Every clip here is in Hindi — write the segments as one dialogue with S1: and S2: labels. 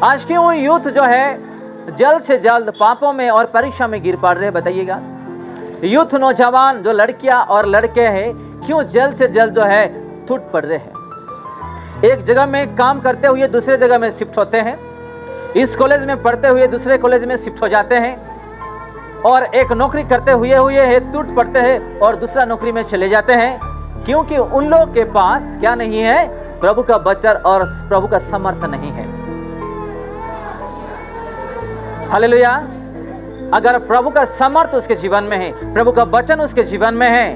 S1: आज क्यों यूथ जो है जल्द से जल्द पापों में और परीक्षा में गिर पड़ रहे हैं, बताइएगा। यूथ नौजवान जो लड़कियां और लड़के हैं क्यों जल्द से जल्द जो है टूट पड़ रहे हैं। एक जगह में काम करते हुए दूसरे जगह में शिफ्ट होते हैं, इस कॉलेज में पढ़ते हुए दूसरे कॉलेज में शिफ्ट हो जाते हैं, और एक नौकरी करते हुए टूट पड़ते हैं और दूसरा नौकरी में चले जाते हैं, क्योंकि उन लोगों के पास क्या नहीं है, प्रभु का वचन और प्रभु का समर्थ नहीं है। हालेलुया। अगर प्रभु का समर्थ उसके जीवन में है, प्रभु का वचन उसके जीवन में है,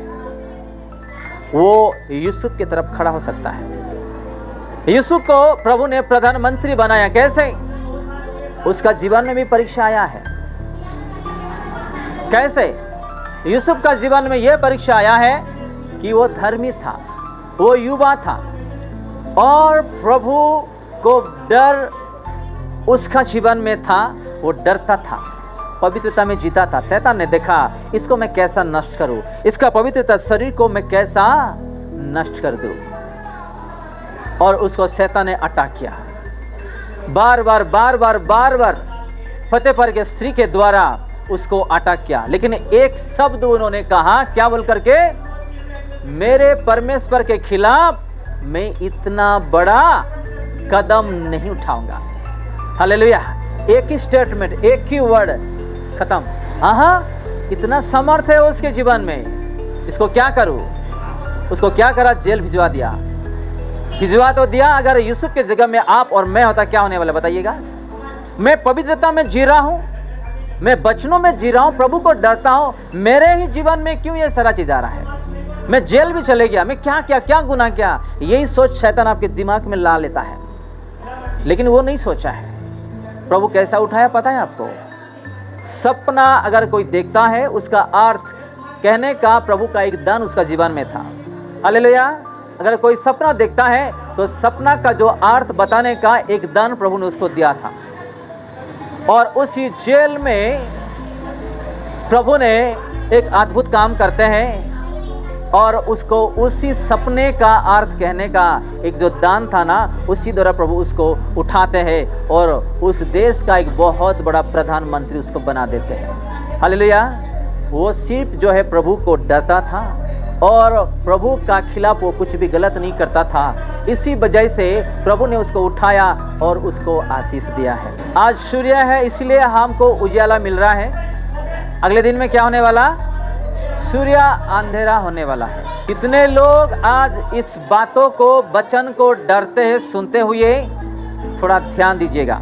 S1: वो यूसुफ की तरफ खड़ा हो सकता है। यूसुफ को प्रभु ने प्रधानमंत्री बनाया, कैसे? उसका जीवन में भी परीक्षा आया है। कैसे? यूसुफ का जीवन में यह परीक्षा आया है कि वो धर्मी था, वो युवा था, और प्रभु को डर उसका जीवन में था। वो डरता था, पवित्रता में जीता था। शैतान ने देखा इसको मैं कैसा नष्ट करूं, इसका पवित्रता शरीर को मैं कैसा नष्ट कर दूं, और उसको शैतान ने अटैक किया। बार बार फतेहपुर के स्त्री के द्वारा उसको अटैक किया, लेकिन एक शब्द उन्होंने कहा, क्या बोल करके? मेरे परमेश्वर के खिलाफ मैं इतना बड़ा कदम नहीं उठाऊंगा। हालेलुया। एक ही स्टेटमेंट, एक ही वर्ड, खत्म। इतना समर्थ है उसके जीवन में, इसको क्या करूं? उसको क्या करा? जेल भिजवा दिया। भिजवा तो दिया, अगर यूसुफ के जगह में आप और मैं होता क्या होने वाला, बताइएगा। मैं पवित्रता में जी रहा हूं, मैं वचनों में जी रहा हूं, प्रभु को डरता हूं, मेरे ही जीवन में क्यों ये सारा चीज आ रहा है? मैं जेल भी चले गया, मैं क्या गुनाह किया? यही सोच शैतान आपके दिमाग में ला लेता है, लेकिन वो नहीं सोचा है। प्रभु कैसा उठाया पता है आपको? सपना अगर कोई देखता है, उसका अर्थ कहने का प्रभु का एक दान उसका जीवन में था। हालेलुया। अगर कोई सपना देखता है तो सपना का जो अर्थ बताने का एक दान प्रभु ने उसको दिया था, और उसी जेल में प्रभु ने एक अद्भुत काम करते हैं, और उसको उसी सपने का अर्थ कहने का एक जो दान था ना, उसी द्वारा प्रभु उसको उठाते हैं और उस देश का एक बहुत बड़ा प्रधानमंत्री उसको बना देते हैं। हालेलुया। वो सिर्फ जो है प्रभु को डरता था और प्रभु का खिलाफ वो कुछ भी गलत नहीं करता था। इसी वजह से प्रभु ने उसको उठाया और उसको आशीष दिया है। आज सूर्य है, इसलिए हमको उजाला मिल रहा है। अगले दिन में क्या होने वाला? सूर्य अंधेरा होने वाला है। कितने लोग आज इस बातों को, वचन को डरते हैं सुनते हुए? थोड़ा ध्यान दीजिएगा।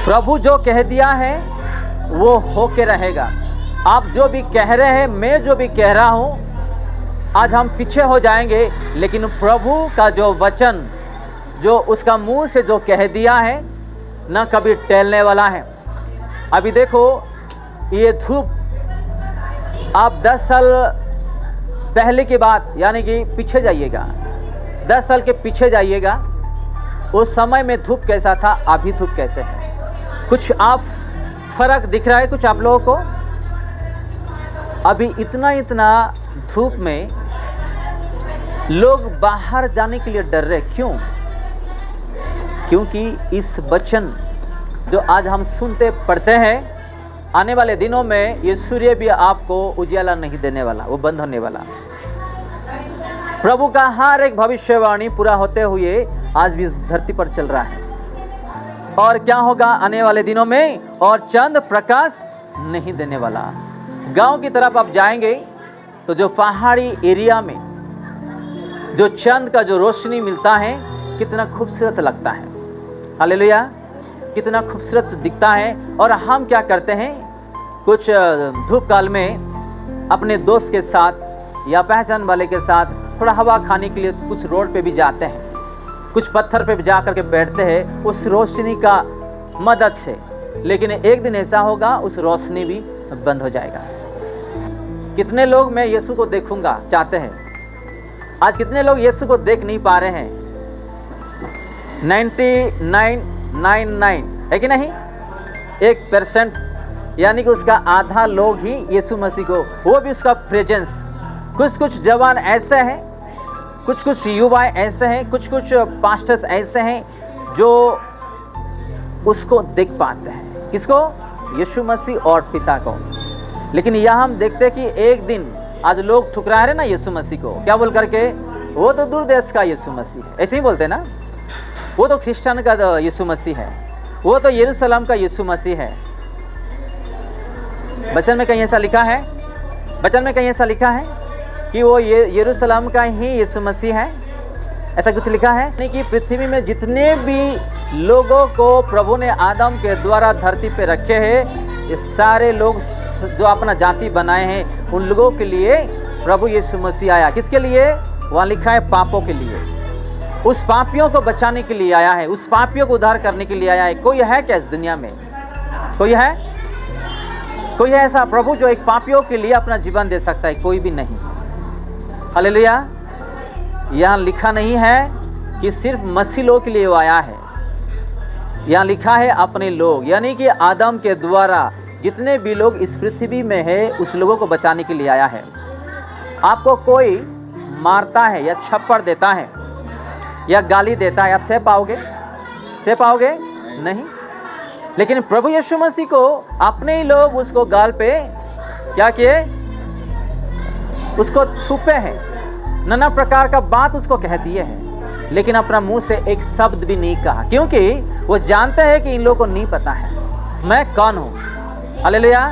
S1: प्रभु जो कह दिया है वो होके रहेगा। आप जो भी कह रहे हैं, मैं जो भी कह रहा हूं, आज हम पीछे हो जाएंगे, लेकिन प्रभु का जो वचन, जो उसका मुंह से जो कह दिया है ना, कभी टलने वाला है। अभी देखो, ये धूप आप 10 साल पहले की बात, यानी कि पीछे जाइएगा, 10 साल के पीछे जाइएगा, उस समय में धूप कैसा था, अभी धूप कैसे है? कुछ आप फर्क दिख रहा है कुछ आप लोगों को? अभी इतना धूप में लोग बाहर जाने के लिए डर रहे। क्यों? क्योंकि इस वचन जो आज हम सुनते पढ़ते हैं, आने वाले दिनों में ये सूर्य भी आपको उजाला नहीं देने वाला, वो बंद होने वाला। प्रभु का हर एक भविष्यवाणी पूरा होते हुए आज भी इस धरती पर चल रहा है। और क्या होगा आने वाले दिनों में? और चंद प्रकाश नहीं देने वाला। गांव की तरफ आप जाएंगे तो जो पहाड़ी एरिया में जो चंद का जो रोशनी मिलता है, कितना खूबसूरत लगता है। हालेलुया। कितना खूबसूरत दिखता है। और हम क्या करते हैं, कुछ धूप काल में अपने दोस्त के साथ या पहचान वाले के साथ थोड़ा हवा खाने के लिए कुछ रोड पे भी जाते हैं, कुछ पत्थर पे भी जा करके बैठते हैं उस रोशनी का मदद से। लेकिन एक दिन ऐसा होगा, उस रोशनी भी बंद हो जाएगा। कितने लोग मैं यीशु को देखूंगा चाहते हैं? आज कितने लोग यीशु को देख नहीं पा रहे हैं? 99.99 है कि नहीं? 1%, यानी कि उसका आधा लोग ही यीशु मसीह को, वो भी उसका प्रेजेंस। कुछ जवान ऐसे हैं, कुछ युवा ऐसे हैं, कुछ पास्टर्स ऐसे हैं जो उसको देख पाते हैं। किसको? यीशु मसीह और पिता को। लेकिन यहाँ हम देखते हैं कि एक दिन आज लोग ठुकरा रहे ना यीशु मसीह को, क्या बोल करके? वो तो दूर देश का यीशु मसीह है, ऐसे ही बोलते हैं ना। वो तो क्रिश्चियन का यीशु मसीह है, वो तो यरूशलेम का यीशु मसीह है। वचन में कहीं ऐसा लिखा है? वचन में कहीं ऐसा लिखा है कि वो यरूशलेम का ही यीशु मसीह है? ऐसा कुछ लिखा है? नहीं कि पृथ्वी में जितने भी लोगों को प्रभु ने आदम के द्वारा धरती पे रखे हैं, ये सारे लोग जो अपना जाति बनाए हैं, उन लोगों के लिए प्रभु यीशु मसीह आया। किसके लिए? वहाँ लिखा है पापों के लिए। उस पापियों को बचाने के लिए आया है, उस पापियों को उद्धार करने के लिए आया है। कोई है क्या इस दुनिया में? कोई है? कोई है ऐसा प्रभु जो एक पापियों के लिए अपना जीवन दे सकता है? कोई भी नहीं। हालेलुया। यहाँ लिखा नहीं है कि सिर्फ मसीह लोग के लिए वो आया है, यहाँ लिखा है अपने लोग, यानी कि आदम के द्वारा जितने भी लोग इस पृथ्वी में है, उस लोगों को बचाने के लिए आया है। आपको कोई मारता है या छप्पड़ देता है या गाली देता है, आप सह पाओगे? सह पाओगे? नहीं। लेकिन प्रभु यीशु मसीह को अपने ही लोग उसको गाल पे क्या किए? उसको थूपे हैं, नाना प्रकार का बात उसको कह दिए हैं, लेकिन अपना मुंह से एक शब्द भी नहीं कहा, क्योंकि वो जानते हैं कि इन लोगों को नहीं पता है मैं कौन हूं। हालेलुया।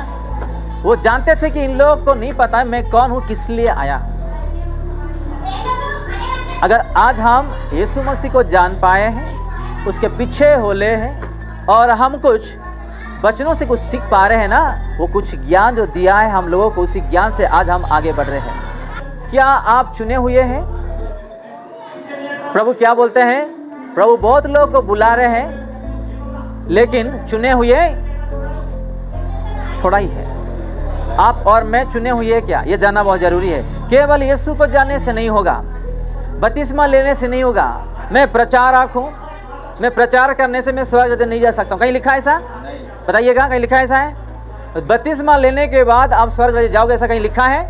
S1: वो जानते थे कि इन लोगों को नहीं पता है मैं कौन हूं, किस लिए आया हूं। अगर आज हम यीशु मसीह को जान पाए हैं, उसके पीछे होले हैं और हम कुछ वचनों से कुछ सीख पा रहे हैं ना, वो कुछ ज्ञान जो दिया है हम लोगों को, उसी ज्ञान से आज हम आगे बढ़ रहे हैं। क्या आप चुने हुए हैं? प्रभु क्या बोलते हैं? प्रभु बहुत लोगों को बुला रहे हैं, लेकिन चुने हुए थोड़ा ही है। आप और मैं चुने हुए क्या, ये जानना बहुत जरूरी है। केवल यीशु को जानने से नहीं होगा, बपतिस्मा लेने से नहीं होगा। मैं प्रचारक हूं, मैं प्रचार करने से मैं स्वर्ग नहीं जा सकता हूं। कहीं लिखा है ऐसा? बताइएगा, कहीं लिखा है ऐसा है? बपतिस्मा लेने के बाद आप स्वर्ग जाओगे, ऐसा कहीं लिखा है?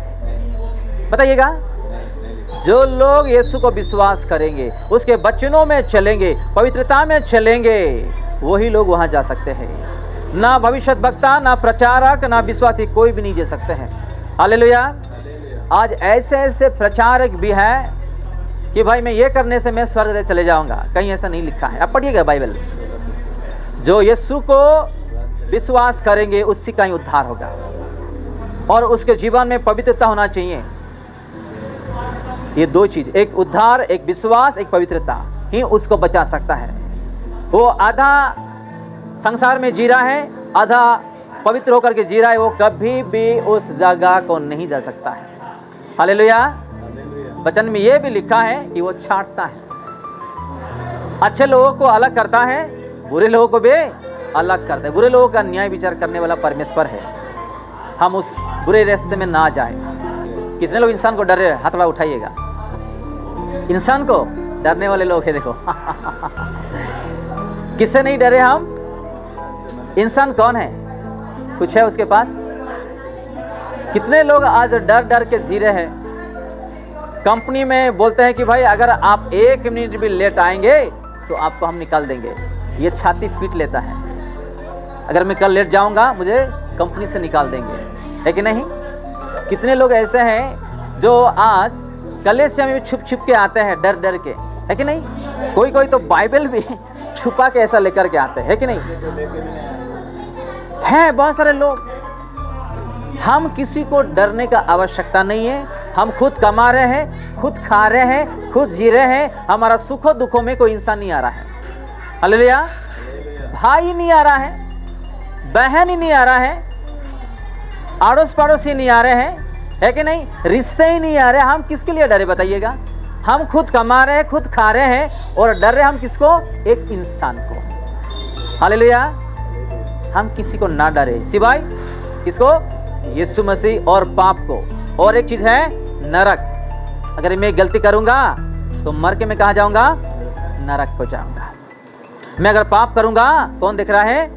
S1: बताइएगा। जो लोग यीशु को विश्वास करेंगे, उसके वचनों में चलेंगे, पवित्रता में चलेंगे, वही लोग वहां जा सकते हैं। ना भविष्यद्वक्ता, ना प्रचारक, ना विश्वासी, कोई भी नहीं जा सकते हैं। हालेलुया। आज ऐसे ऐसे प्रचारक भी हैं कि भाई मैं ये करने से मैं स्वर्ग चले जाऊंगा, कहीं ऐसा नहीं लिखा है। अब पढ़िएगा बाइबल। जो यीशु को विश्वास करेंगे उससे का ही उद्धार होगा, और उसके जीवन में पवित्रता होना चाहिए। ये दो चीज, एक उद्धार, एक विश्वास, एक पवित्रता ही उसको बचा सकता है। वो आधा संसार में जी रहा है, आधा पवित्र होकर के जी रहा है, वो कभी भी उस जगह को नहीं जा सकता है। हालेलुया। वचन में ये भी लिखा है कि वो छांटता है, अच्छे लोगों को अलग करता है, बुरे लोगों को भी अलग करता है। बुरे लोगों का न्याय विचार करने वाला परमेश्वर है। हम उस बुरे रास्ते में ना जाए। कितने लोग इंसान को डर रहे हैं? हाथ थोड़ा उठाइएगा। इंसान को डरने वाले लोग हैं, देखो। किससे नहीं डरे हम? इंसान कौन है? कुछ है उसके पास? कितने लोग आज डर डर के जी रहे हैं। कंपनी में बोलते हैं कि भाई अगर आप 1 मिनट भी लेट आएंगे तो आपको हम निकाल देंगे। ये छाती पीट लेता है, अगर मैं कल लेट जाऊंगा मुझे कंपनी से निकाल देंगे, है कि नहीं? कितने लोग ऐसे हैं जो आज कलीसिया में छुप छुप के आते हैं, डर डर के, है कि नहीं? कोई कोई तो बाइबल भी छुपा के ऐसा लेकर के आते हैं, है कि नहीं? है बहुत सारे लोग। हम किसी को डरने का आवश्यकता नहीं है। हम खुद कमा रहे हैं, खुद खा रहे हैं, खुद जी रहे हैं। हमारा सुखों दुखों में कोई इंसान नहीं आ रहा है। हालेलुया। भाई नहीं आ रहा है, बहन ही नहीं आ रहा है, आड़ोस पड़ोसी नहीं आ रहे हैं, है कि नहीं? रिश्ते ही नहीं आ रहे। हम किसके लिए डरे बताइएगा? हम खुद कमा रहे हैं, खुद खा रहे हैं, और डर रहे हम किसको? एक इंसान को। हालेलुया। हम किसी को ना डरे, सिवाय किसको? यीशु मसीह और पाप को। और एक चीज है नरक। अगर मैं गलती करूंगा तो मर के मैं कहां जाऊंगा? नरक को जाऊंगा। मैं अगर पाप करूंगा, कौन देख रहा है?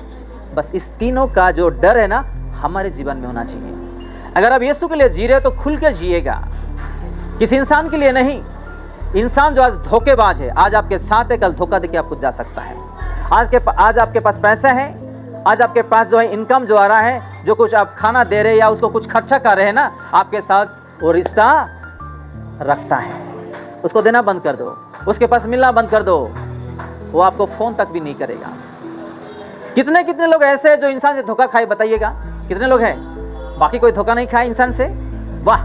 S1: बस इस तीनों का जो डर है ना, हमारे जीवन में होना चाहिए। अगर आप यीशु के लिए जी रहे हो तो खुल के जिएगा, किसी इंसान के लिए नहीं। इंसान जो आज धोखेबाज है, आज आपके साथ है, कल धोखा देके आपको जा सकता है। आज आपके पास पैसा है, आज आपके पास जो है इनकम जो आ रहा है, जो कुछ आप खाना दे रहे या उसको कुछ खर्चा कर रहे हैं ना, आपके साथ वो रिश्ता रखता है, उसको देना बंद कर दो, उसके पास मिलना बंद कर दो, वो आपको फोन तक भी नहीं करेगा। कितने कितने लोग ऐसे हैं जो इंसान से धोखा खाए, बताइएगा कितने लोग हैं? बाकी कोई धोखा नहीं खाया इंसान से? वाह,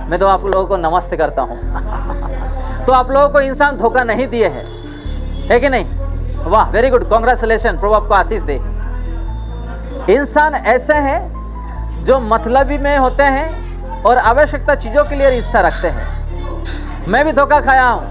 S1: मैं तो आप लोगों को नमस्ते करता हूं। तो आप लोगों को इंसान धोखा नहीं दिए है कि नहीं? वाह, वेरी गुड, कांग्रेचुलेशन, प्रभु आपको आशीष दे। इंसान ऐसे हैं जो मतलबी में होते हैं और आवश्यकता चीजों के लिए रिश्ता रखते हैं। मैं भी धोखा खाया हूं,